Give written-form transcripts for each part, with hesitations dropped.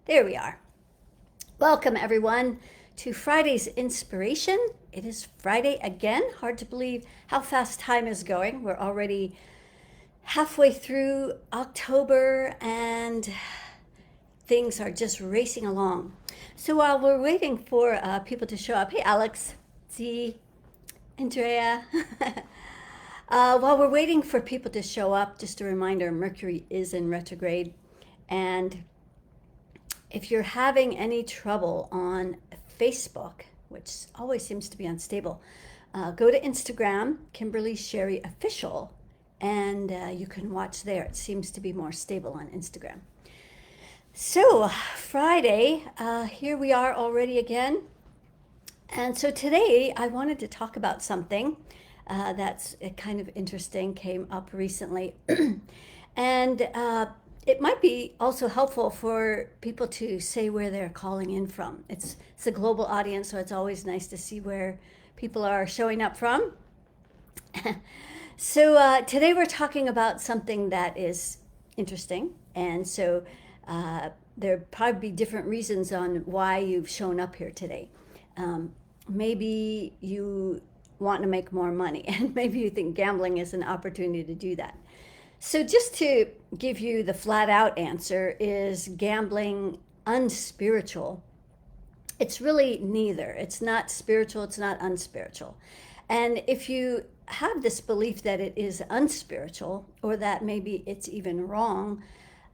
There we are. Welcome, everyone, to Friday's inspiration. It is Friday again. Hard to believe how fast time is going. We're already halfway through October and things are just racing along. So while we're waiting for people to show up, hey, Alex, Z, Andrea. While we're waiting for people to show up, just a reminder, Mercury is in retrograde. And if you're having any trouble on Facebook, which always seems to be unstable, go to Instagram, Kimberly Sherry Official, and you can watch there. It seems to be more stable on Instagram. So Friday, here we are already again. And so today I wanted to talk about something that's kind of interesting, came up recently. And it might be also helpful for people to say where they're calling in from. It's a global audience, so it's always nice to see where people are showing up from. So today we're talking about something that is interesting. And so there'll probably be different reasons on why you've shown up here today. Maybe you want to make more money, and maybe you think gambling is an opportunity to do that. So just to give you the flat out answer, is gambling unspiritual? It's really neither. It's not spiritual, it's not unspiritual. And if you have this belief that it is unspiritual, or that maybe it's even wrong,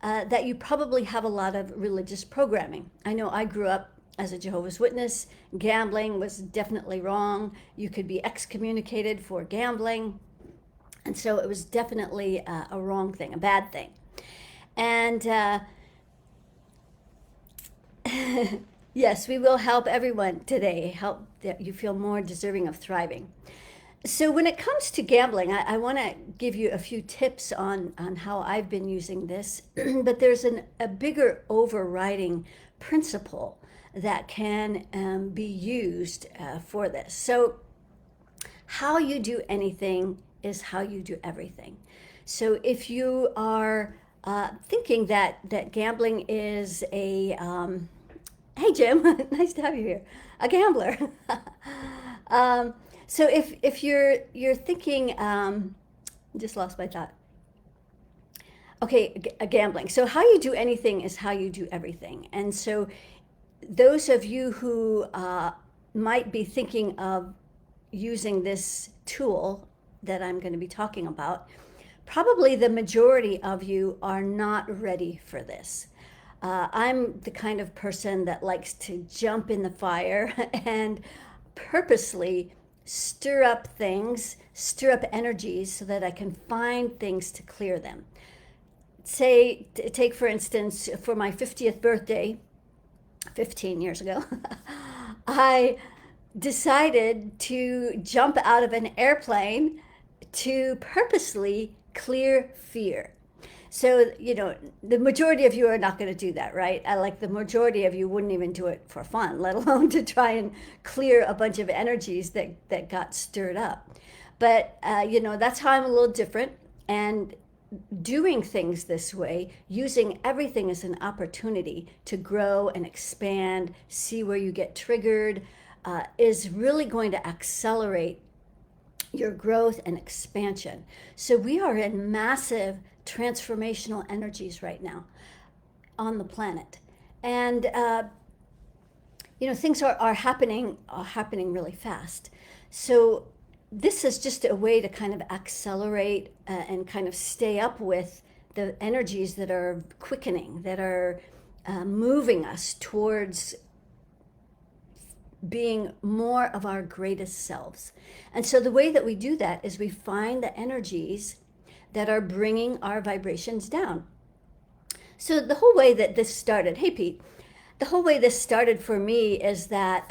that you probably have a lot of religious programming. I know I grew up as a Jehovah's Witness. Gambling was definitely wrong. You could be excommunicated for gambling. And so it was definitely a wrong thing, a bad thing. And yes, we will help everyone today, help that you feel more deserving of thriving. So when it comes to gambling, I want to give you a few tips on how I've been using this, but there's a bigger overriding principle that can be used for this. So how you do anything is how you do everything. So if you are thinking that gambling is a, hey Jim, nice to have you here, a gambler. So if you're thinking, just lost my thought. Okay, gambling. So how you do anything is how you do everything. And so those of you who might be thinking of using this tool that I'm going to be talking about, probably the majority of you are not ready for this. I'm the kind of person that likes to jump in the fire and purposely stir up things, stir up energies so that I can find things to clear them. Say, take for instance, for my 50th birthday, 15 years ago, I decided to jump out of an airplane to purposely clear fear. So, the majority of you are not going to do that, right? Like the majority of you wouldn't even do it for fun, let alone to try and clear a bunch of energies that got stirred up. But, that's how I'm a little different. And doing things this way, using everything as an opportunity to grow and expand, see where you get triggered, is really going to accelerate your growth and expansion. So we are in massive transformational energies right now on the planet. And, things are happening really fast. So this is just a way to kind of accelerate and kind of stay up with the energies that are quickening, that are moving us towards being more of our greatest selves. And so the way that we do that is we find the energies that are bringing our vibrations down. So the whole way that this started, hey Pete, the whole way this started for me is that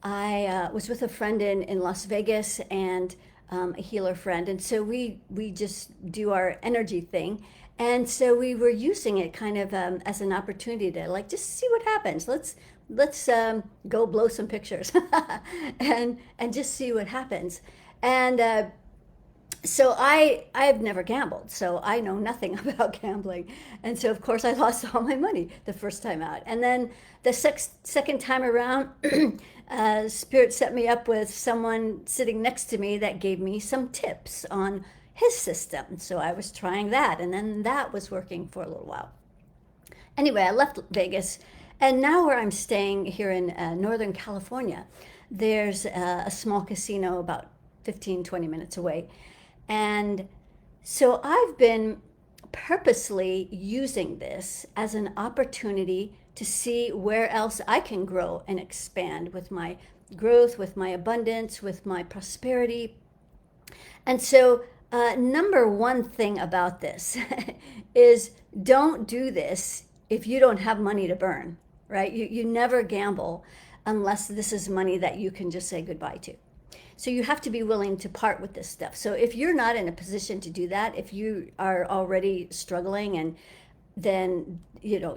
I was with a friend in Las Vegas, and a healer friend. And so we just do our energy thing. And so we were using it kind of as an opportunity to like, just see what happens. Let's go blow some pictures and just see what happens. And So I've never gambled, so I know nothing about gambling, and so of course I lost all my money the first time out, and then the second time around, Spirit set me up with someone sitting next to me that gave me some tips on his system. So I was trying that, and then that was working for a little while. Anyway, I left Vegas, and now where I'm staying here in Northern California, there's a small casino about 15-20 minutes away. And so I've been purposely using this as an opportunity to see where else I can grow and expand with my growth, with my abundance, with my prosperity. And so, number one thing about this is don't do this if you don't have money to burn, right? You never gamble unless this is money that you can just say goodbye to. So you have to be willing to part with this stuff. So if you're not in a position to do that, if you are already struggling, and then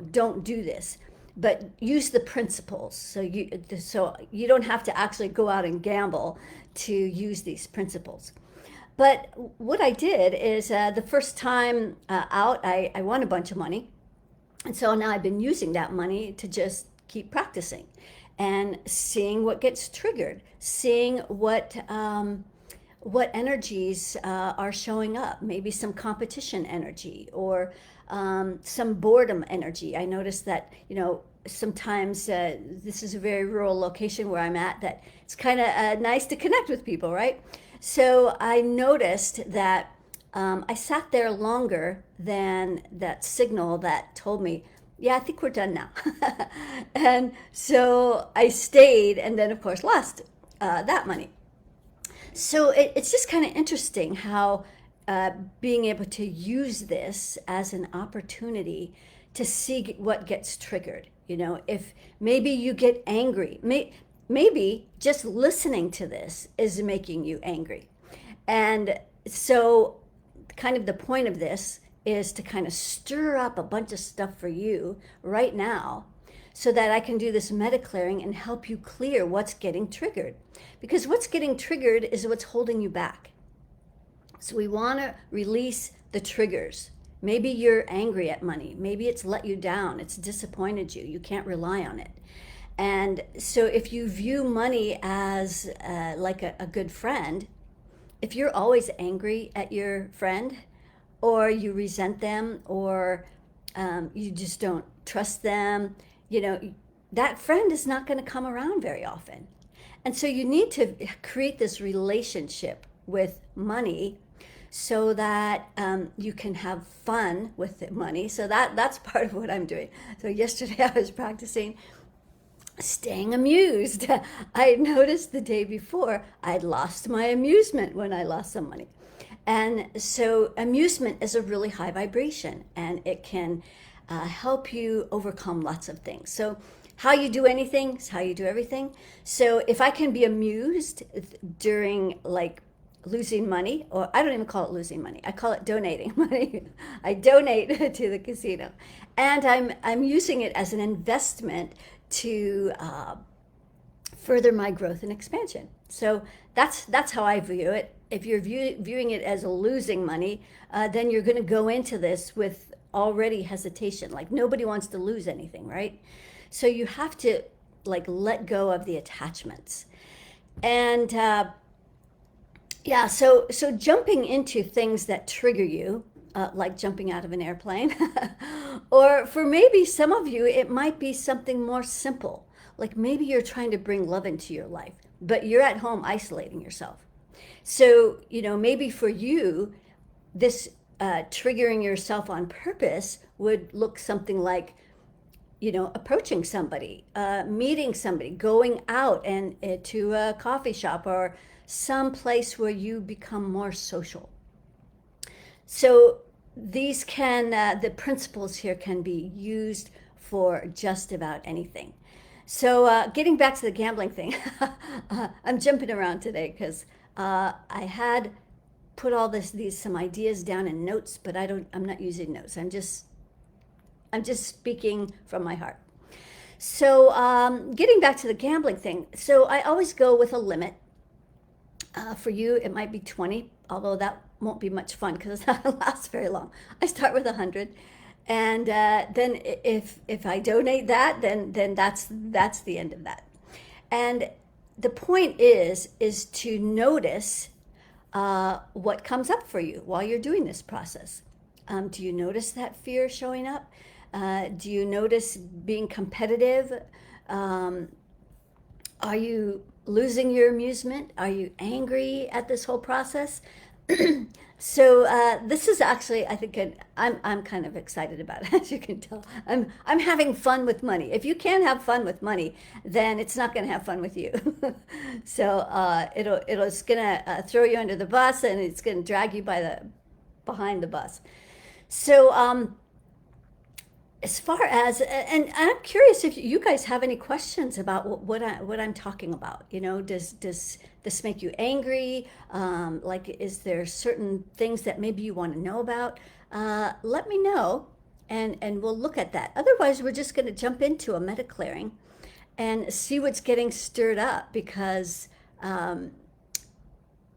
don't do this, but use the principles. So you don't have to actually go out and gamble to use these principles. But what I did is the first time out, I won a bunch of money. And so now I've been using that money to just keep practicing and seeing what gets triggered, seeing what energies are showing up, maybe some competition energy or some boredom energy. I noticed that, sometimes this is a very rural location where I'm at, that it's kind of nice to connect with people, right? So I noticed that I sat there longer than that signal that told me, yeah, I think we're done now. And so I stayed, and then, of course, lost that money. So it's just kind of interesting how being able to use this as an opportunity to see what gets triggered. If maybe you get angry, maybe just listening to this is making you angry. And so kind of the point of this is to kind of stir up a bunch of stuff for you right now so that I can do this MediClearing and help you clear what's getting triggered. Because what's getting triggered is what's holding you back. So we want to release the triggers. Maybe you're angry at money. Maybe it's let you down. It's disappointed you. You can't rely on it. And so if you view money as like a good friend, if you're always angry at your friend, or you resent them, or you just don't trust them, that friend is not going to come around very often. And so you need to create this relationship with money so that you can have fun with the money. So that's part of what I'm doing. So yesterday I was practicing staying amused. I noticed the day before I'd lost my amusement when I lost some money. And so amusement is a really high vibration, and it can help you overcome lots of things. So how you do anything is how you do everything. So if I can be amused during like losing money, or I don't even call it losing money, I call it donating money. I donate to the casino, and I'm using it as an investment to further my growth and expansion. So that's how I view it. If you're viewing it as losing money, then you're going to go into this with already hesitation. Like nobody wants to lose anything, right? So you have to like let go of the attachments. And yeah, so jumping into things that trigger you, like jumping out of an airplane, or for maybe some of you, it might be something more simple. Like maybe you're trying to bring love into your life, but you're at home isolating yourself. So, maybe for you, this triggering yourself on purpose would look something like, approaching somebody, meeting somebody, going out and to a coffee shop or some place where you become more social. So these the principles here can be used for just about anything. So getting back to the gambling thing, I'm jumping around today because I had put all some ideas down in notes, but I'm not using notes. I'm just speaking from my heart. So getting back to the gambling thing. So I always go with a limit. For you, it might be 20, although that won't be much fun because it's not going to last very long. I start with 100. And then if I donate that, then that's the end of that. And the point is to notice what comes up for you while you're doing this process. Do you notice that fear showing up? Do you notice being competitive? Are you losing your amusement? Are you angry at this whole process? So this is actually, I think, I'm kind of excited about it, as you can tell. I'm having fun with money. If you can't have fun with money, then it's not going to have fun with you. So it's going to throw you under the bus, and it's going to drag you behind the bus. So as far as, and I'm curious if you guys have any questions about what I'm talking about. You know, does this make you angry? Like, is there certain things that maybe you want to know about? Let me know, and we'll look at that. Otherwise, we're just going to jump into a MediClearing and see what's getting stirred up, because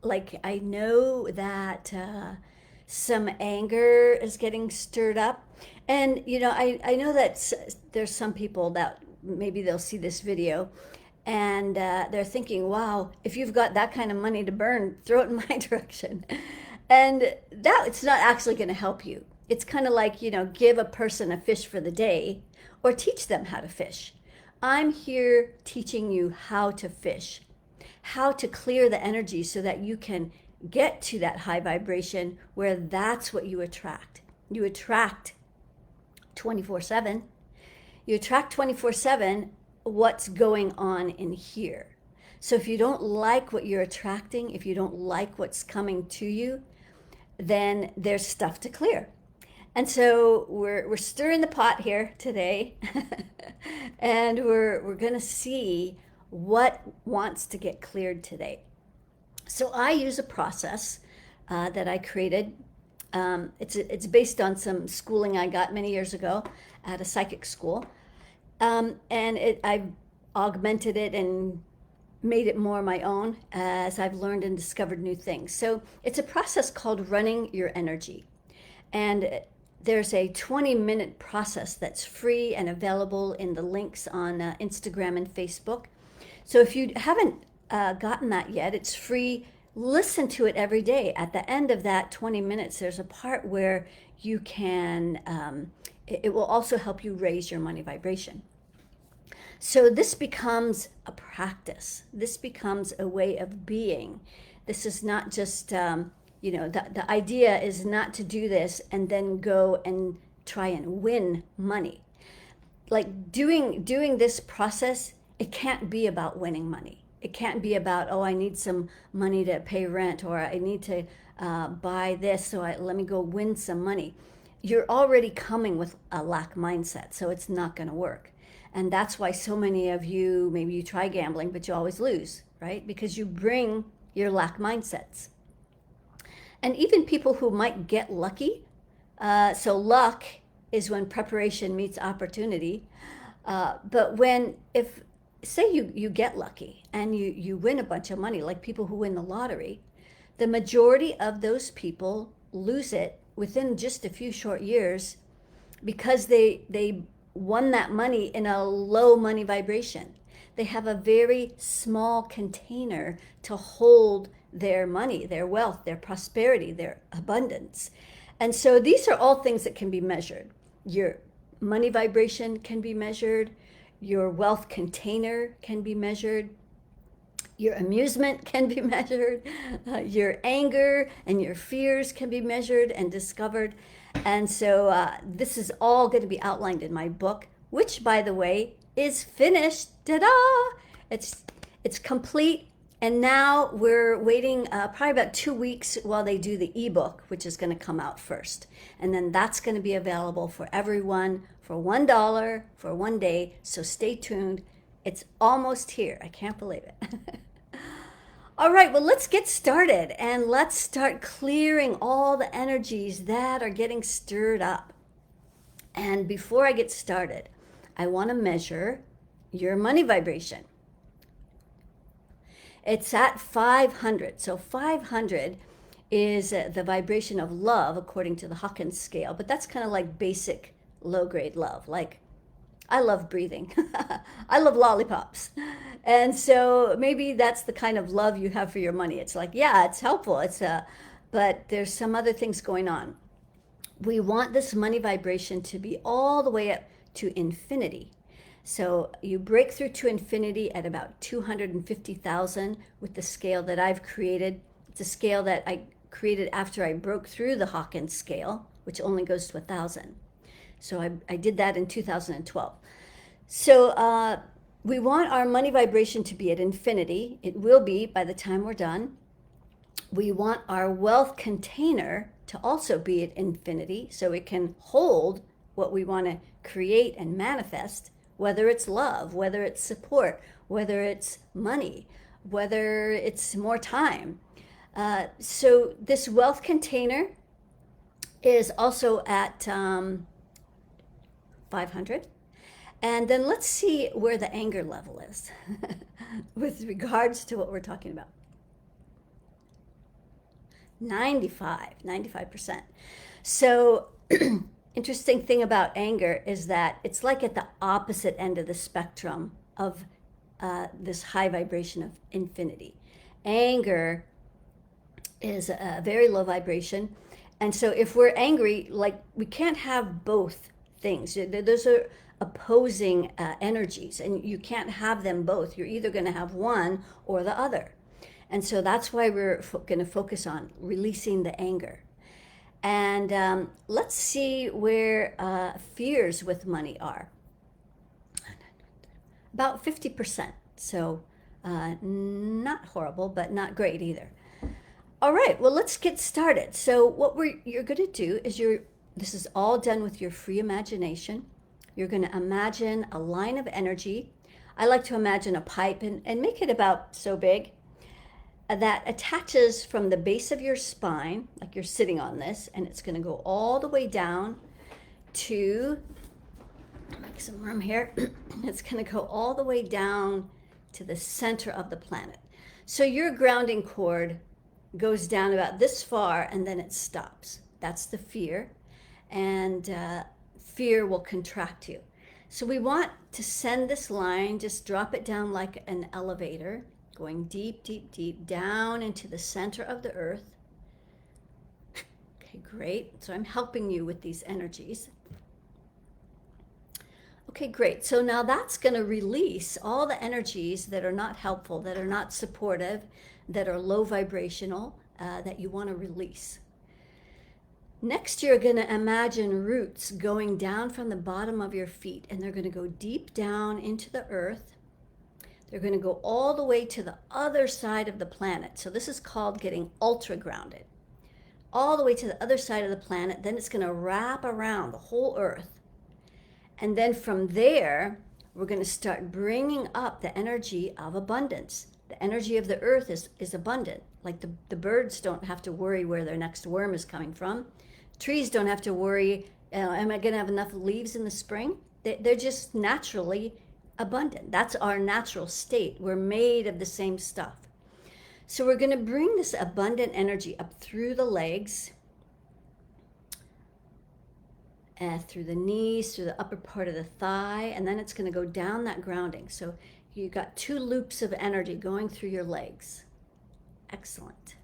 like, I know that some anger is getting stirred up. And, you know, I know that there's some people that maybe they'll see this video and they're thinking, wow, if you've got that kind of money to burn, throw it in my direction. And that it's not actually going to help you. It's kind of like, you know, give a person a fish for the day or teach them how to fish. I'm here teaching you how to fish, how to clear the energy so that you can get to that high vibration where that's what you attract. You attract 24/7. You attract 24/7 what's going on in here. So if you don't like what you're attracting, if you don't like what's coming to you, then there's stuff to clear. And so we're stirring the pot here today, and we're going to see what wants to get cleared today. So I use a process that I created. It's based on some schooling I got many years ago at a psychic school, and I've augmented it and made it more my own as I've learned and discovered new things. So it's a process called running your energy, and there's a 20-minute process that's free and available in the links on Instagram and Facebook. So if you haven't gotten that yet, it's free. Listen to it every day. At the end of that 20 minutes, there's a part where you can, it will also help you raise your money vibration. So this becomes a practice. This becomes a way of being. This is not just, you know, the idea is not to do this and then go and try and win money. Like doing this process, it can't be about winning money. It can't be about, oh, I need some money to pay rent, or I need to buy this, so let me go win some money. You're already coming with a lack mindset, so it's not going to work. And that's why so many of you, maybe you try gambling, but you always lose, right? Because you bring your lack mindsets. And even people who might get lucky, so luck is when preparation meets opportunity. But if say you get lucky and you win a bunch of money, like people who win the lottery, the majority of those people lose it within just a few short years because they won that money in a low money vibration. They have a very small container to hold their money, their wealth, their prosperity, their abundance. And so these are all things that can be measured. Your money vibration can be measured. Your wealth container can be measured. Your amusement can be measured. Your anger and your fears can be measured and discovered. And so this is all going to be outlined in my book, which, by the way, is finished. Ta-da! It's complete. And now we're waiting probably about 2 weeks while they do the ebook, which is going to come out first. And then that's going to be available for everyone for $1 for 1 day. So stay tuned. It's almost here. I can't believe it. All right, well, let's get started and let's start clearing all the energies that are getting stirred up. And before I get started, I want to measure your money vibration. It's at 500. So 500 is the vibration of love according to the Hawkins Scale, but that's kind of like basic low-grade love. Like, I love breathing. I love lollipops. And so maybe that's the kind of love you have for your money. It's like, yeah, it's helpful. But there's some other things going on. We want this money vibration to be all the way up to infinity. So you break through to infinity at about 250,000 with the scale that I've created. It's a scale that I created after I broke through the Hawkins scale, which only goes to 1,000. So I did that in 2012. So we want our money vibration to be at infinity. It will be by the time we're done. We want our wealth container to also be at infinity so it can hold what we want to create and manifest, whether it's love, whether it's support, whether it's money, whether it's more time. So this wealth container is also at 500. And then let's see where the anger level is with regards to what we're talking about. 95%. So interesting thing about anger is that it's like at the opposite end of the spectrum of this high vibration of infinity. Anger is a very low vibration. And so if we're angry, like, we can't have both things. Those are opposing energies, and you can't have them both. You're either going to have one or the other. And so that's why we're going to focus on releasing the anger. And let's see where fears with money are. About 50%. So not horrible, but not great either. All right, well, let's get started. So what you're going to do is this is all done with your free imagination. You're going to imagine a line of energy. I like to imagine a pipe and make it about so big that attaches from the base of your spine, like you're sitting on this, and it's going to go all the way down to, make some room here, it's going to go all the way down to the center of the planet. So your grounding cord goes down about this far and then it stops. That's the fear, and fear will contract you. So we want to send this line, just drop it down like an elevator, going deep, deep, deep down into the center of the earth. Okay, great. So I'm helping you with these energies. Okay, great. So now that's going to release all the energies that are not helpful, that are not supportive, that are low vibrational, that you want to release. Next, you're going to imagine roots going down from the bottom of your feet, and they're going to go deep down into the earth. They're going to go all the way to the other side of the planet. So this is called getting ultra grounded. All the way to the other side of the planet. Then it's going to wrap around the whole earth. And then from there, we're going to start bringing up the energy of abundance. The energy of the earth is abundant. Like the birds don't have to worry where their next worm is coming from. Trees don't have to worry, am I going to have enough leaves in the spring? They're just naturally abundant. That's our natural state. We're made of the same stuff. So we're going to bring this abundant energy up through the legs, through the knees, through the upper part of the thigh, and then it's going to go down that grounding. So you got 2 loops of energy going through your legs. Excellent.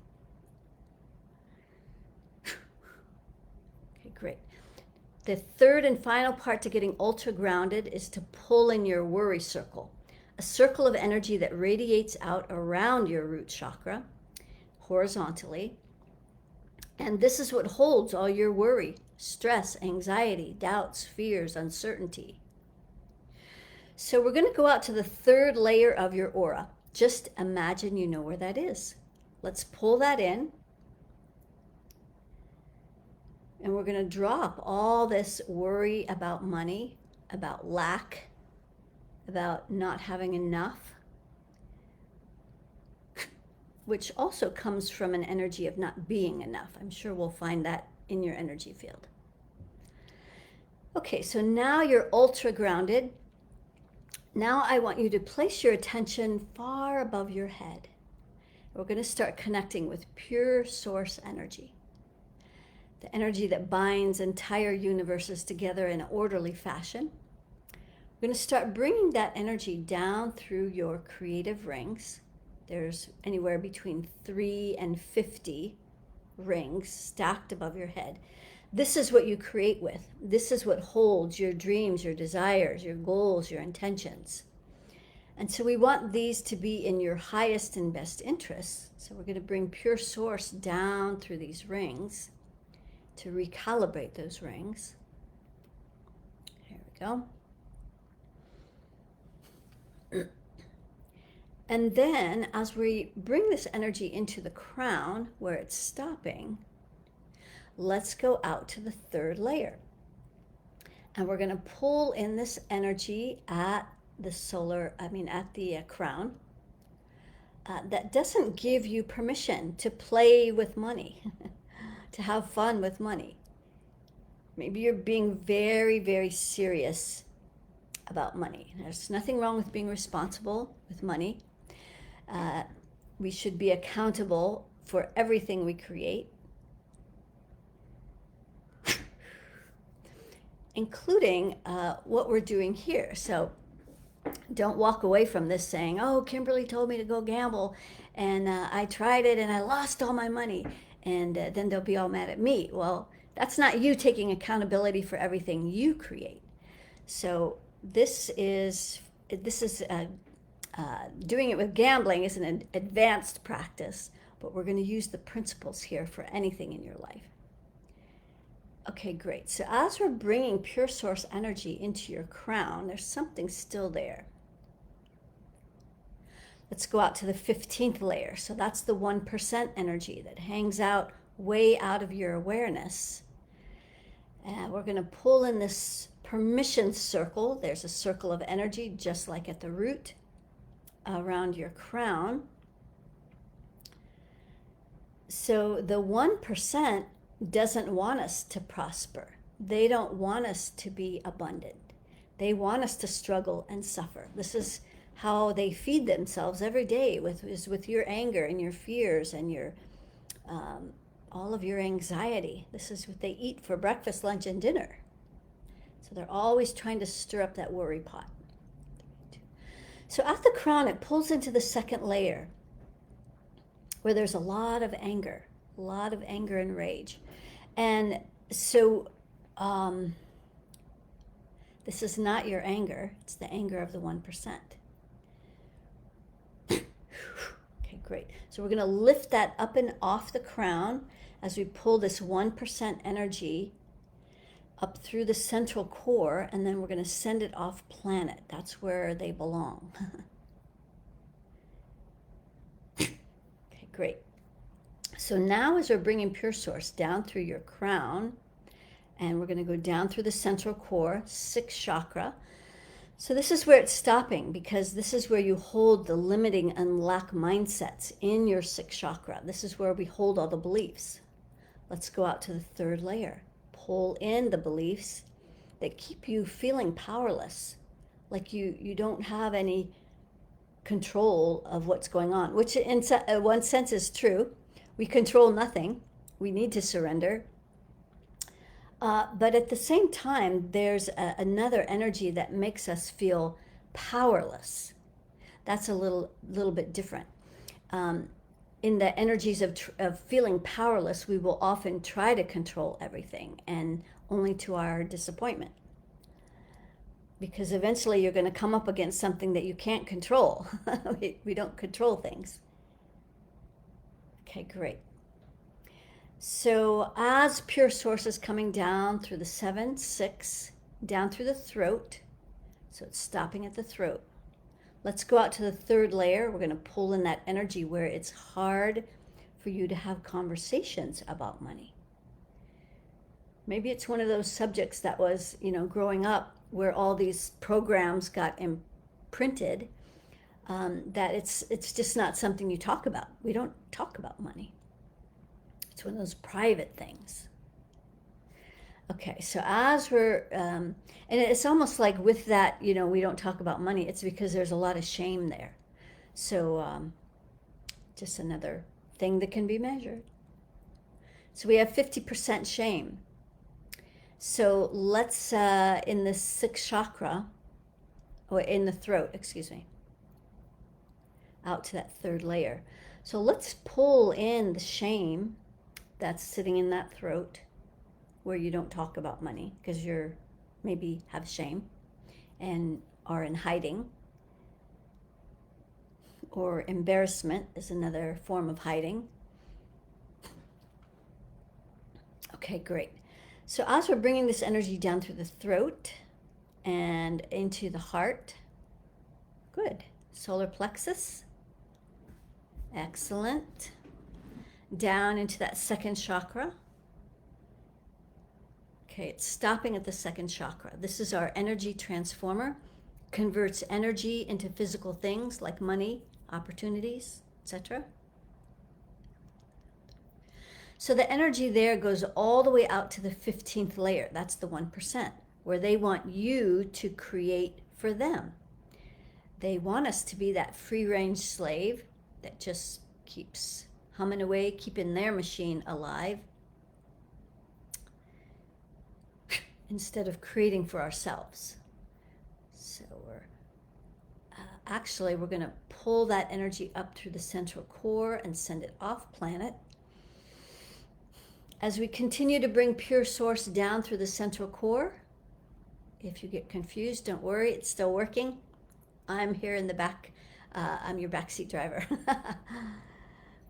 Okay, great. The third and final part to getting ultra grounded is to pull in your worry circle, a circle of energy that radiates out around your root chakra horizontally. And this is what holds all your worry, stress, anxiety, doubts, fears, uncertainty. So we're going to go out to the third layer of your aura. Just imagine you know where that is. Let's pull that in. And we're going to drop all this worry about money, about lack, about not having enough, which also comes from an energy of not being enough. I'm sure we'll find that in your energy field. Okay, so now you're ultra grounded. Now I want you to place your attention far above your head. We're going to start connecting with pure source energy, the energy that binds entire universes together in an orderly fashion. We're going to start bringing that energy down through your creative rings. There's anywhere between 3 and 50 rings stacked above your head. This is what you create with. This is what holds your dreams, your desires, your goals, your intentions. And so we want these to be in your highest and best interests. So we're going to bring pure source down through these rings to recalibrate those rings. Here we go. And then as we bring this energy into the crown where it's stopping, let's go out to the third layer. And we're going to pull in this energy at the crown. That doesn't give you permission to play with money, to have fun with money. Maybe you're being very, very serious about money. There's nothing wrong with being responsible with money. We should be accountable for everything we create, including what we're doing here. So don't walk away from this saying, oh, Kimberly told me to go gamble, and I tried it and I lost all my money, and then they'll be all mad at me. Well, that's not you taking accountability for everything you create. So this is doing it with gambling is an advanced practice, but we're going to use the principles here for anything in your life. Okay, great. So as we're bringing pure source energy into your crown, there's something still there. Let's go out to the 15th layer. So that's the 1% energy that hangs out way out of your awareness. And we're going to pull in this permission circle. There's a circle of energy just like at the root around your crown. So the 1% doesn't want us to prosper. They don't want us to be abundant. They want us to struggle and suffer. This is how they feed themselves every day, with your anger and your fears and your all of your anxiety. This is what they eat for breakfast, lunch, and dinner. So they're always trying to stir up that worry pot. So at the crown, it pulls into the second layer where there's a lot of anger and rage. And so this is not your anger. It's the anger of the 1%. Okay, great. So we're going to lift that up and off the crown as we pull this 1% energy up through the central core, and then we're going to send it off planet. That's where they belong. Okay, great. So now as we're bringing pure source down through your crown, and we're going to go down through the central core, 6th chakra. So this is where it's stopping, because this is where you hold the limiting and lack mindsets in your 6th chakra. This is where we hold all the beliefs. Let's go out to the 3rd layer. Pull in the beliefs that keep you feeling powerless, like you don't have any control of what's going on, which in one sense is true. We control nothing. We need to surrender. But at the same time, there's another energy that makes us feel powerless. That's a little bit different. In the energies of feeling powerless, we will often try to control everything, and only to our disappointment. Because eventually you're going to come up against something that you can't control. We don't control things. Okay, great. So as pure source is coming down through the 7, 6, down through the throat, so it's stopping at the throat. Let's go out to the 3rd layer. We're going to pull in that energy where it's hard for you to have conversations about money. Maybe it's one of those subjects that was, growing up where all these programs got imprinted, that it's just not something you talk about. We don't talk about money. It's one of those private things. Okay, so as we're, and it's almost like with that, we don't talk about money, it's because there's a lot of shame there. So Just another thing that can be measured. So we have 50% shame. So let's, in the sixth chakra, or in the throat, excuse me, out to that third layer. So let's pull in the shame that's sitting in that throat where you don't talk about money because you're maybe have shame and are in hiding. Or embarrassment is another form of hiding. Okay, great. So as we're bringing this energy down through the throat and into the heart, good. Solar plexus, excellent. Down into that second chakra. Okay, it's stopping at the second chakra. This is our energy transformer. Converts energy into physical things like money, opportunities, etc. So the energy there goes all the way out to the 15th layer. That's the 1%, where they want you to create for them. They want us to be that free-range slave that just keeps humming away, keeping their machine alive, instead of creating for ourselves. So we're going to pull that energy up through the central core and send it off planet. As we continue to bring pure source down through the central core, if you get confused, don't worry, it's still working. I'm here in the back. I'm your backseat driver.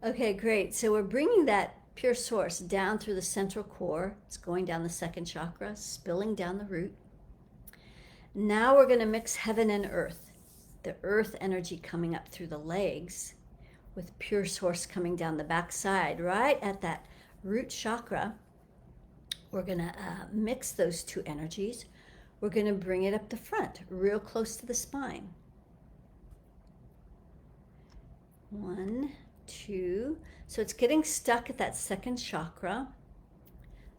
Okay, great. So we're bringing that pure source down through the central core. It's going down the second chakra, spilling down the root. Now we're going to mix heaven and earth. The earth energy coming up through the legs with pure source coming down the backside, right at that root chakra. We're going to mix those two energies. We're going to bring it up the front, real close to the spine. 1, 2. So it's getting stuck at that second chakra,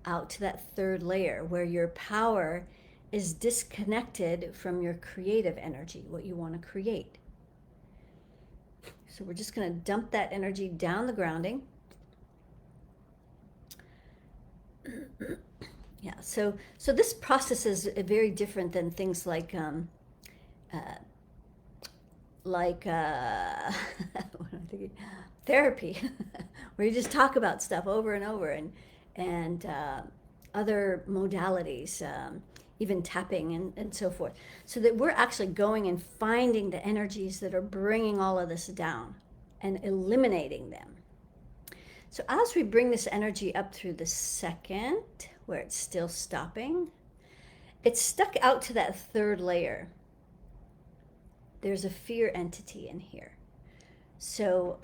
out to that third layer where your power is disconnected from your creative energy, what you want to create. So we're just going to dump that energy down the grounding. Yeah, so this process is very different than things like what am I thinking? Therapy, where you just talk about stuff over and over, and other modalities, even tapping and so forth. So that we're actually going and finding the energies that are bringing all of this down and eliminating them. So as we bring this energy up through the second, where it's still stopping, it's stuck out to that third layer. There's a fear entity in here. So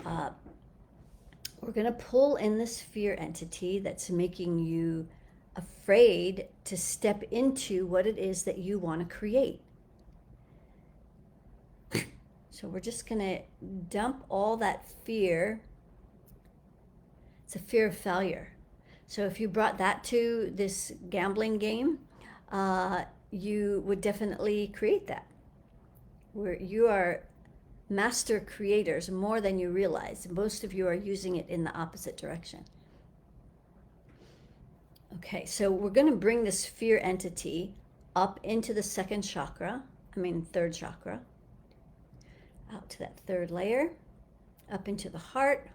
we're going to pull in this fear entity that's making you afraid to step into what it is that you want to create. So we're just going to dump all that fear. It's a fear of failure. So if you brought that to this gambling game, you would definitely create that. Where you are master creators more than you realize. Most of you are using it in the opposite direction. Okay, so we're going to bring this fear entity up into the third chakra, out to that third layer, up into the heart,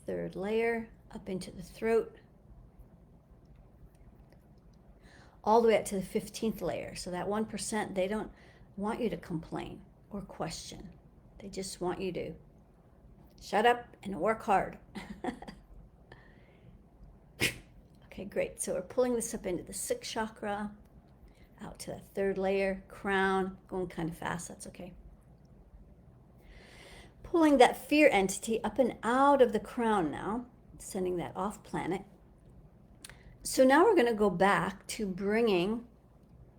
third layer, up into the throat, all the way up to the 15th layer. So that 1%, they don't want you to complain or question. They just want you to shut up and work hard. Okay, great. So we're pulling this up into the 6th chakra, out to that third layer, crown, going kind of fast, that's okay. Pulling that fear entity up and out of the crown now, sending that off planet. So now we're going to go back to bringing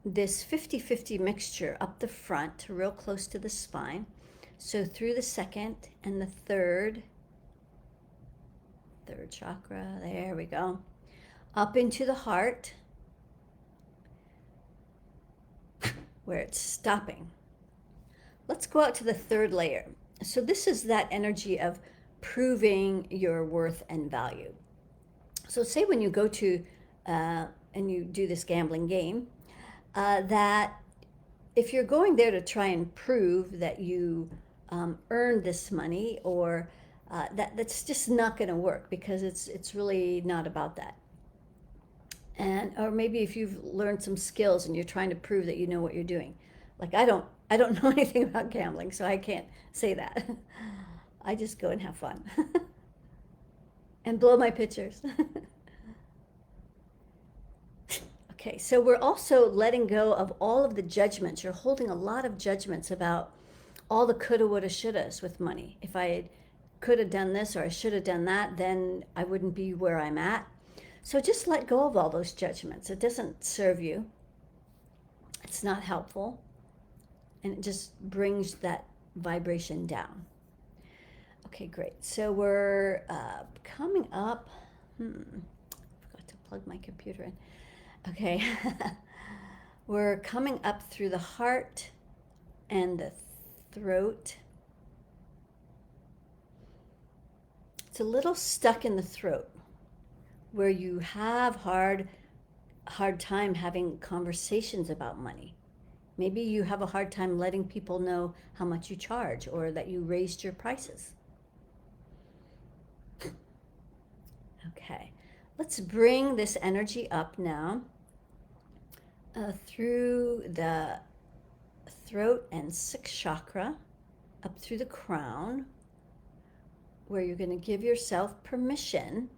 this 50-50 mixture up the front, real close to the spine. So through the second and the third chakra, there we go. Up into the heart, where it's stopping. Let's go out to the third layer. So this is that energy of proving your worth and value. So say when you go to and you do this gambling game, that if you're going there to try and prove that you earned this money, or that's just not going to work, because it's really not about that. And or maybe if you've learned some skills and you're trying to prove that you know what you're doing. Like I don't know anything about gambling, so I can't say that. I just go and have fun and blow my pictures. Okay, so we're also letting go of all of the judgments. You're holding a lot of judgments about all the coulda, woulda, shouldas with money. If I could have done this or I should have done that, then I wouldn't be where I'm at. So just let go of all those judgments. It doesn't serve you. It's not helpful. And it just brings that vibration down. Okay, great. So we're coming up. Forgot to plug my computer in. Okay. We're coming up through the heart and the throat. It's a little stuck in the throat, where you have hard time having conversations about money. Maybe you have a hard time letting people know how much you charge, or that you raised your prices. Okay, let's bring this energy up now through the throat and sixth chakra, up through the crown, where you're going to give yourself permission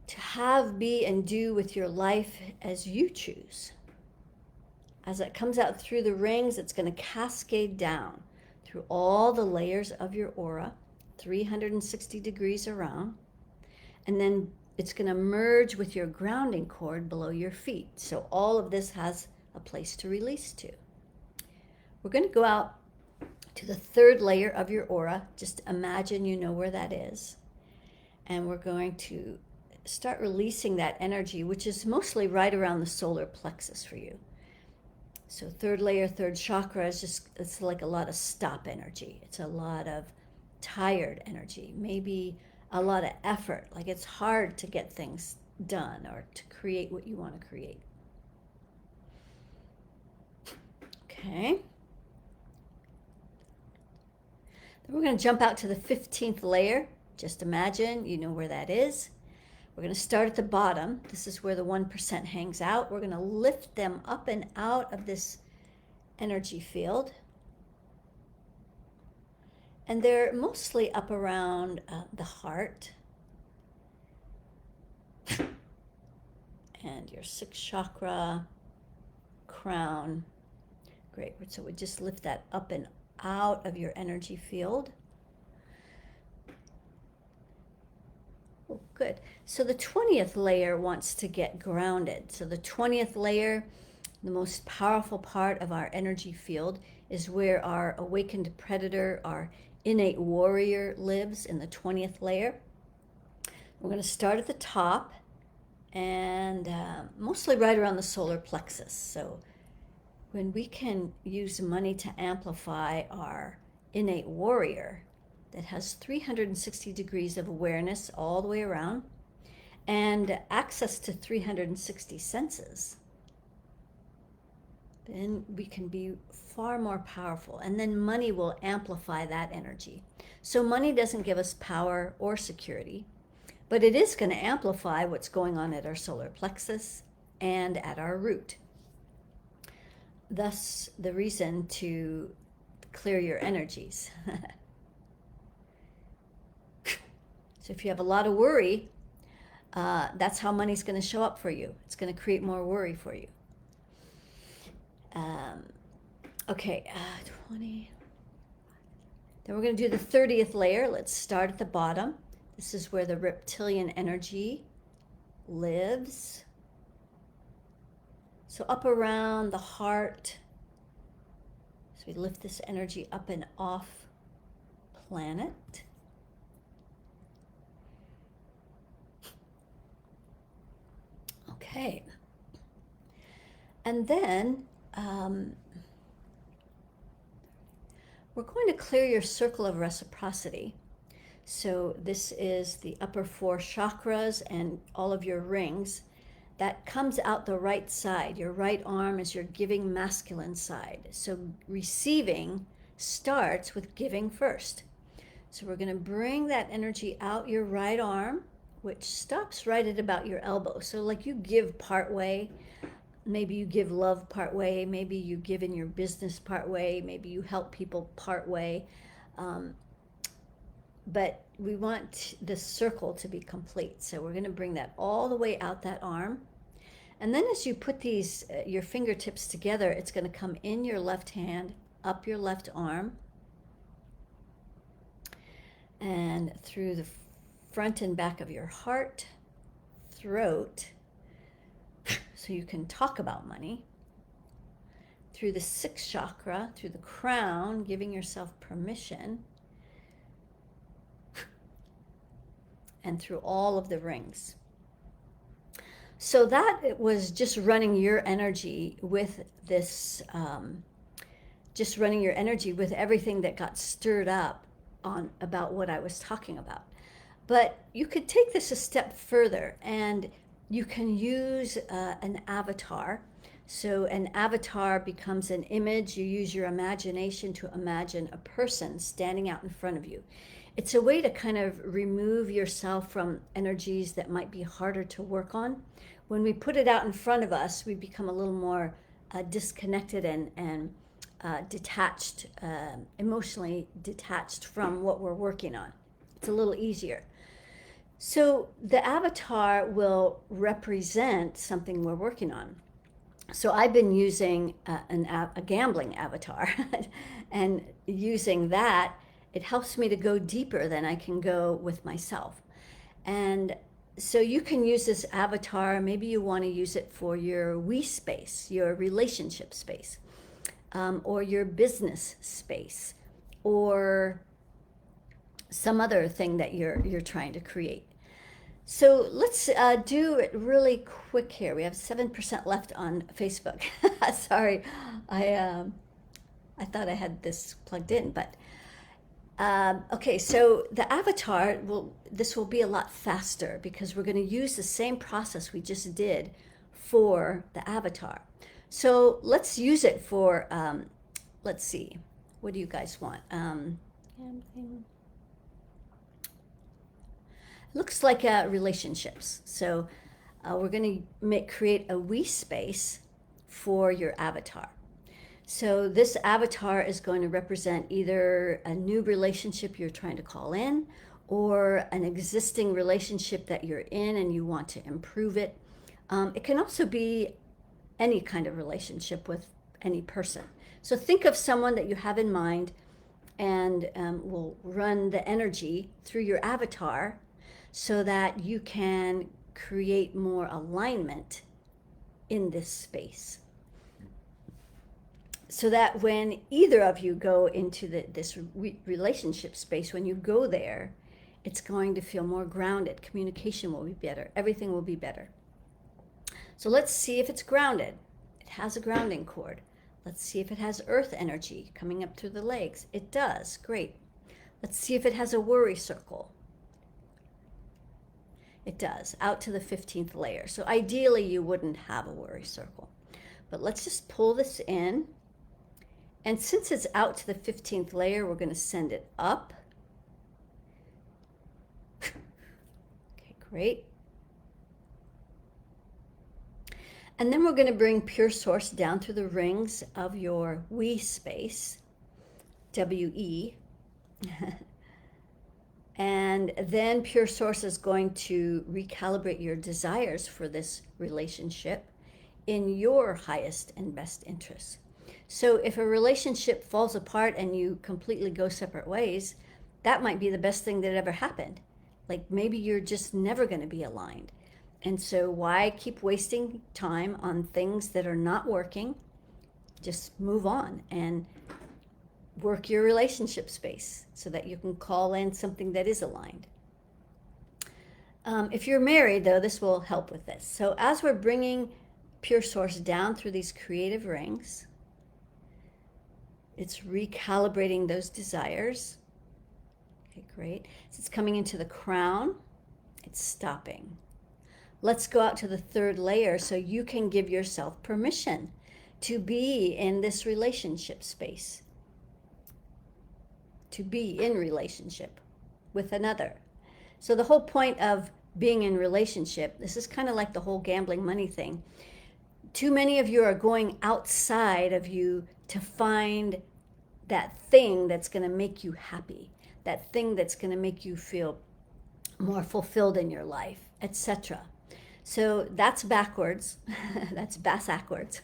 to have, be, and do with your life as you choose. As it comes out through the rings, it's going to cascade down through all the layers of your aura, 360 degrees around, and then it's going to merge with your grounding cord below your feet. So all of this has a place to release to. We're going to go out to the third layer of your aura. Just imagine you know where that is. And we're going to start releasing that energy, which is mostly right around the solar plexus for you. So third layer, third chakra is just, it's like a lot of stop energy. It's a lot of tired energy, maybe a lot of effort. Like it's hard to get things done or to create what you want to create. Okay. Then we're going to jump out to the 15th layer. Just imagine you know where that is. We're going to start at the bottom. This is where the 1% hangs out. We're going to lift them up and out of this energy field. And they're mostly up around the heart and your sixth chakra, crown. Great. So we just lift that up and out of your energy field. Oh, good. So the 20th layer wants to get grounded. So the 20th layer, the most powerful part of our energy field, is where our awakened predator, our innate warrior, lives, in the 20th layer. We're going to start at the top and mostly right around the solar plexus. So when we can use money to amplify our innate warrior that has 360 degrees of awareness all the way around and access to 360 senses, then we can be far more powerful. And then money will amplify that energy. So money doesn't give us power or security, but it is going to amplify what's going on at our solar plexus and at our root. Thus, the reason to clear your energies. So if you have a lot of worry, that's how money's going to show up for you. It's going to create more worry for you. Okay, 20. Then we're going to do the 30th layer. Let's start at the bottom. This is where the reptilian energy lives. So up around the heart. So we lift this energy up and off planet. Okay. And then we're going to clear your circle of reciprocity. So this is the upper 4 chakras and all of your rings. That comes out the right side. Your right arm is your giving masculine side. So receiving starts with giving first. So we're going to bring that energy out your right arm, which stops right at about your elbow. So like you give part way, maybe you give love part way, maybe you give in your business part way, maybe you help people part way. But we want this circle to be complete. So we're going to bring that all the way out that arm. And then as you put these, your fingertips together, it's going to come in your left hand, up your left arm, and through the front and back of your heart, throat, so you can talk about money, through the 6th chakra, through the crown, giving yourself permission, and through all of the rings. So that it was just running your energy with this, just running your energy with everything that got stirred up on about what I was talking about. But you could take this a step further, and you can use an avatar. So an avatar becomes an image. You use your imagination to imagine a person standing out in front of you. It's a way to kind of remove yourself from energies that might be harder to work on. When we put it out in front of us, we become a little more disconnected and detached, emotionally detached from what we're working on. It's a little easier. So the avatar will represent something we're working on. So I've been using a gambling avatar, and using that, it helps me to go deeper than I can go with myself. And so you can use this avatar. Maybe you want to use it for your we space, your relationship space, or your business space, or some other thing that you're trying to create. So let's do it really quick here. We have 7% left on Facebook. Sorry, I thought I had this plugged in, but okay. So the avatar this will be a lot faster because we're going to use the same process we just did for the avatar. So let's use it for. Let's see. What do you guys want? Looks like relationships. So we're going to create a we space for your avatar. So this avatar is going to represent either a new relationship you're trying to call in, or an existing relationship that you're in and you want to improve it. It can also be any kind of relationship with any person. So think of someone that you have in mind, and we'll run the energy through your avatar so that you can create more alignment in this space. So that when either of you go into this relationship space, when you go there, it's going to feel more grounded. Communication will be better. Everything will be better. So let's see if it's grounded. It has a grounding cord. Let's see if it has earth energy coming up through the legs. It does. Great. Let's see if it has a worry circle. It does, out to the 15th layer. So ideally you wouldn't have a worry circle. But let's just pull this in. And since it's out to the 15th layer, we're going to send it up. Okay, great. And then we're going to bring Pure Source down through the rings of your we space, W-E. And then Pure Source is going to recalibrate your desires for this relationship in your highest and best interests. So if a relationship falls apart and you completely go separate ways, that might be the best thing that ever happened. Like maybe you're just never going to be aligned. And so why keep wasting time on things that are not working? Just move on and work your relationship space so that you can call in something that is aligned. If you're married, though, this will help with this. So as we're bringing Pure Source down through these creative rings, it's recalibrating those desires. Okay, great. So it's coming into the crown. It's stopping. Let's go out to the third layer so you can give yourself permission to be in this relationship space, to be in relationship with another. So the whole point of being in relationship, this is kind of like the whole gambling money thing. Too many of you are going outside of you to find that thing that's going to make you happy, that thing that's going to make you feel more fulfilled in your life, etc. So that's backwards. That's backwards.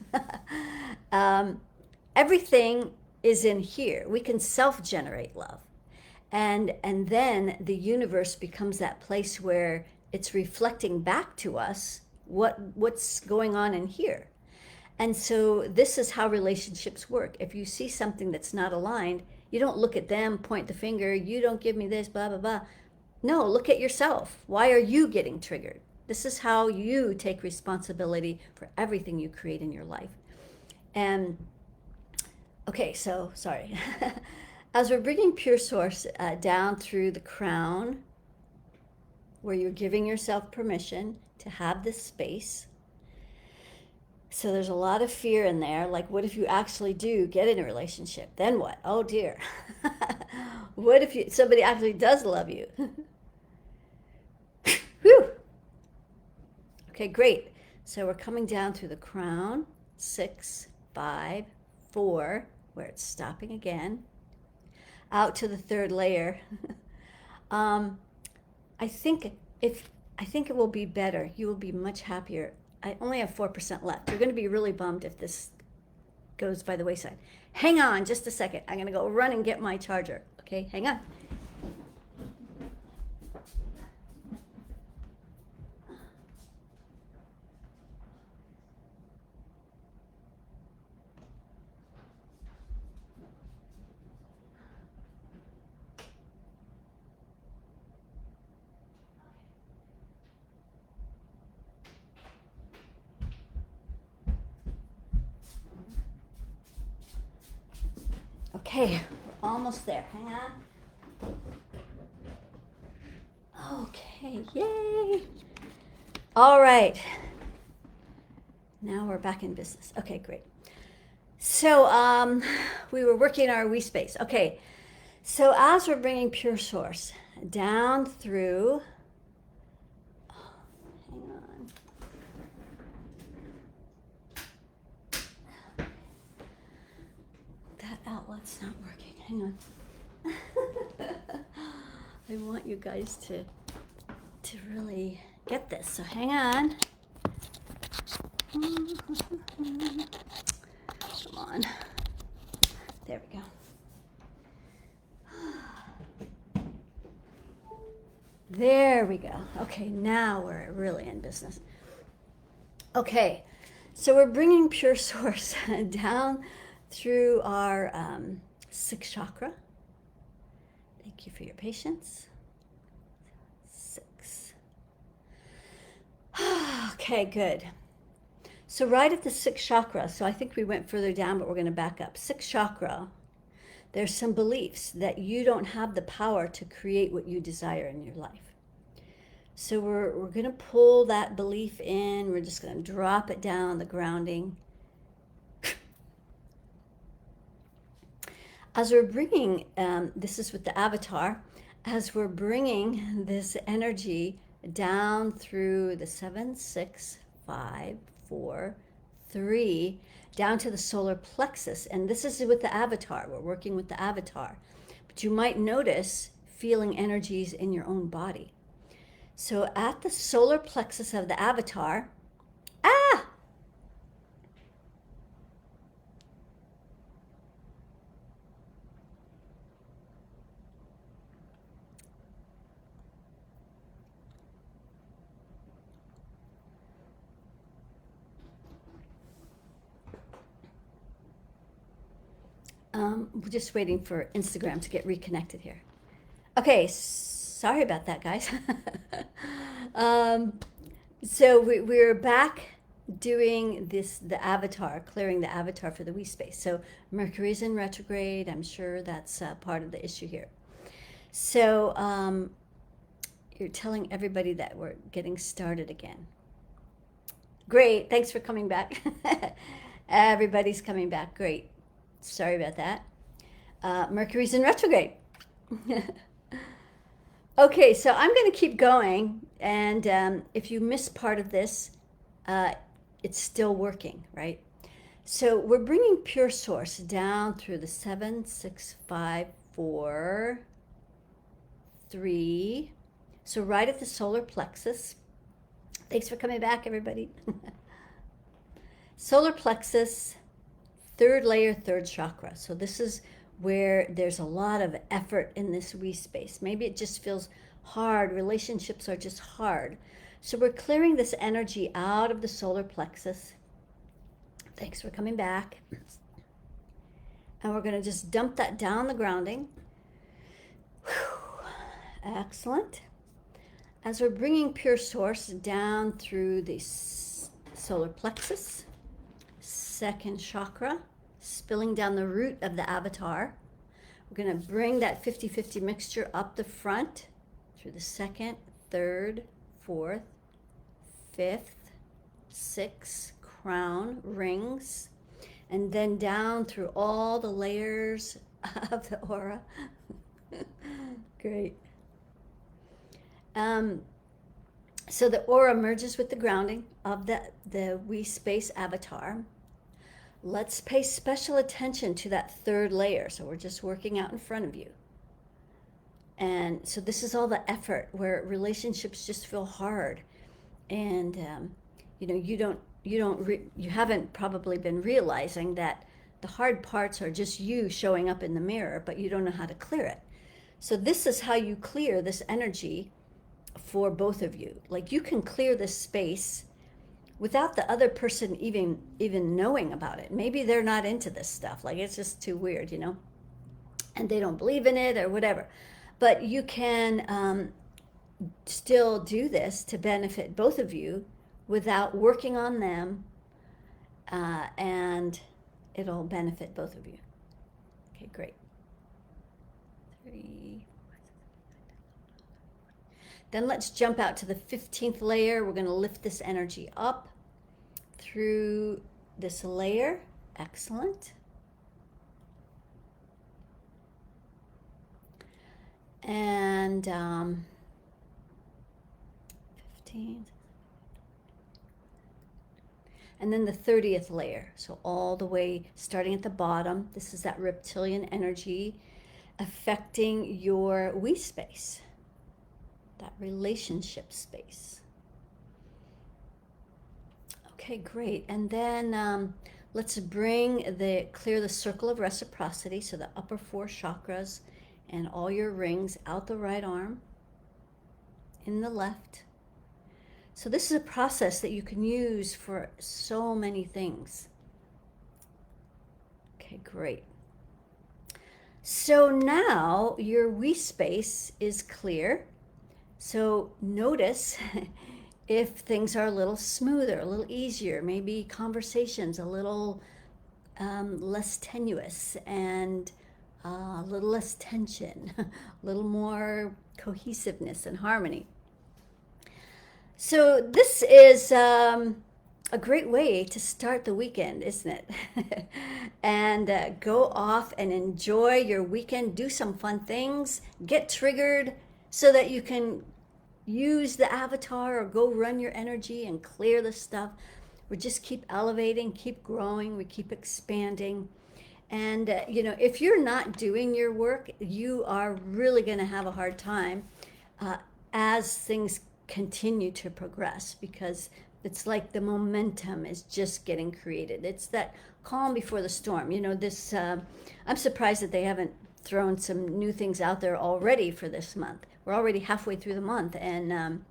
Everything is in here. We can self-generate love. And then the universe becomes that place where it's reflecting back to us what's going on in here. And so this is how relationships work. If you see something that's not aligned, you don't look at them, point the finger, you don't give me this, blah, blah, blah. No, look at yourself. Why are you getting triggered? This is how you take responsibility for everything you create in your life. And, okay, so, sorry. As we're bringing Pure Source down through the crown, where you're giving yourself permission to have this space. So there's a lot of fear in there. Like, what if you actually do get in a relationship? Then what? Oh, dear. What if somebody actually does love you? Whew. Okay, great. So we're coming down through the crown, 6, 5, 4, where it's stopping again, out to the third layer. I think it will be better. You will be much happier. I only have 4% left. You're going to be really bummed if this goes by the wayside. Hang on just a second. I'm going to go run and get my charger. Okay, hang on. Okay, we're almost there. Hang on. Okay, yay. All right. Now we're back in business. Okay, great. So we were working our we space. Okay, so as we're bringing Pure Source down through, hang on. That outlet's not working. Hang on. I want you guys to really get this. So hang on. Come on. There we go. There we go. Okay, now we're really in business. Okay, so we're bringing Pure Source down through our 6th chakra. Thank you for your patience. 6. Okay, good. So right at the 6th chakra, so I think we went further down, but we're going to back up. 6th chakra, there's some beliefs that you don't have the power to create what you desire in your life. So we're going to pull that belief in. We're just going to drop it down, the grounding. As we're bringing, this is with the avatar, as we're bringing this energy down through the 7, 6, 5, 4, 3, down to the solar plexus. And this is with the avatar. We're working with the avatar. But you might notice feeling energies in your own body. So at the solar plexus of the avatar, we're just waiting for Instagram to get reconnected here. Okay, sorry about that, guys. So we're back doing the avatar, clearing the avatar for the we space. So Mercury's in retrograde. I'm sure that's part of the issue here. So you're telling everybody that we're getting started again. Great, thanks for coming back. Everybody's coming back, great. Sorry about that. Mercury's in retrograde. Okay, so I'm going to keep going, and if you miss part of this, it's still working, right? So we're bringing pure source down through the 7, 6, 5, 4, 3. So right at the solar plexus. Thanks for coming back, everybody. Solar plexus, third layer, third chakra. So this is where there's a lot of effort in this wee space. Maybe it just feels hard. Relationships are just hard. So we're clearing this energy out of the solar plexus. Thanks for coming back. And we're going to just dump that down the grounding. Whew. Excellent. As we're bringing pure source down through the solar plexus, second chakra, spilling down the root of the avatar, we're going to bring that 50-50 mixture up the front through the second, third, fourth, fifth, sixth crown rings, and then down through all the layers of the aura. Great. So the aura merges with the grounding of the wee space avatar. Let's pay special attention to that third layer. So we're just working out in front of you. And so this is all the effort where relationships just feel hard. And, you haven't probably been realizing that the hard parts are just you showing up in the mirror, but you don't know how to clear it. So this is how you clear this energy for both of you. Like, you can clear this space without the other person even knowing about it. Maybe they're not into this stuff. Like, it's just too weird, and they don't believe in it or whatever. But you can still do this to benefit both of you without working on them, and it'll benefit both of you. Okay, great. 3. Then let's jump out to the 15th layer. We're going to lift this energy up through this layer. Excellent. And 15. And then the 30th layer. So all the way starting at the bottom. This is that reptilian energy affecting your wee space, that relationship space. Okay, great. And then let's clear the circle of reciprocity, so the upper 4 chakras and all your rings out the right arm, in the left. So this is a process that you can use for so many things. Okay, great. So now your wee space is clear. So notice if things are a little smoother, a little easier, maybe conversations a little less tenuous, and a little less tension, a little more cohesiveness and harmony. So this is a great way to start the weekend, isn't it? And go off and enjoy your weekend, do some fun things, get triggered so that you can use the avatar or go run your energy and clear the stuff. We just keep elevating, keep growing, we keep expanding. And, if you're not doing your work, you are really going to have a hard time as things continue to progress, because it's like the momentum is just getting created. It's that calm before the storm. I'm surprised that they haven't thrown some new things out there already for this month. We're already halfway through the month, and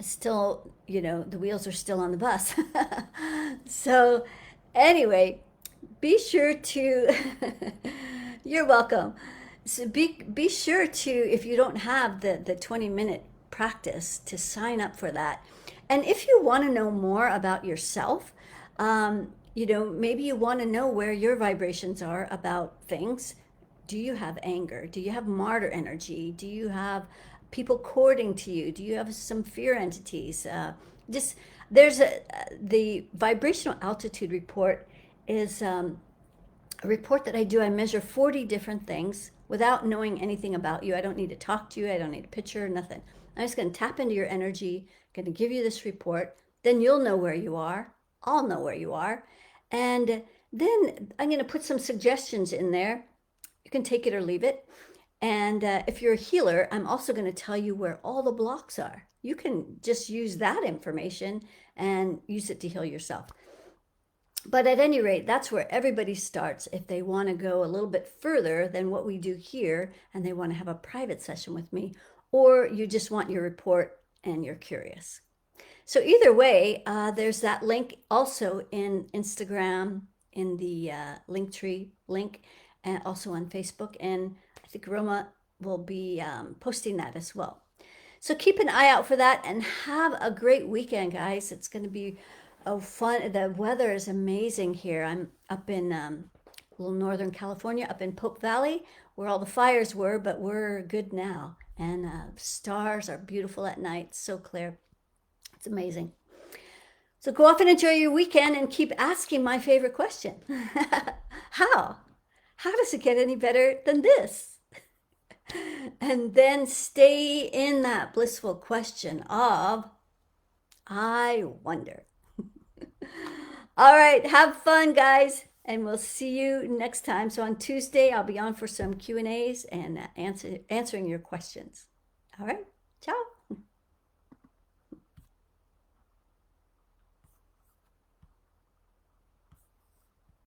still, the wheels are still on the bus. So anyway, be sure to, you're welcome. So be sure to, if you don't have the 20-minute practice, to sign up for that. And if you want to know more about yourself, maybe you want to know where your vibrations are about things, Do you have anger? Do you have martyr energy? Do you have people courting to you? Do you have some fear entities? Just there's the vibrational altitude report is a report that I do. I measure 40 different things without knowing anything about you. I don't need to talk to you. I don't need a picture, nothing. I'm just going to tap into your energy, going to give you this report. Then you'll know where you are. I'll know where you are. And then I'm going to put some suggestions in there. You can take it or leave it. And if you're a healer, I'm also going to tell you where all the blocks are. You can just use that information and use it to heal yourself. But at any rate, that's where everybody starts if they want to go a little bit further than what we do here and they want to have a private session with me, or you just want your report and you're curious. So either way, there's that link also in Instagram, in the Linktree link, and also on Facebook. And I think Roma will be posting that as well. So keep an eye out for that and have a great weekend, guys. It's going to be fun. The weather is amazing here. I'm up in little Northern California, up in Pope Valley, where all the fires were, but we're good now. And stars are beautiful at night, so clear. It's amazing. So go off and enjoy your weekend and keep asking my favorite question. How? How does it get any better than this? And then stay in that blissful question of, I wonder. All right, have fun, guys, and we'll see you next time. So on Tuesday, I'll be on for some Q&As and answering your questions. All right, ciao.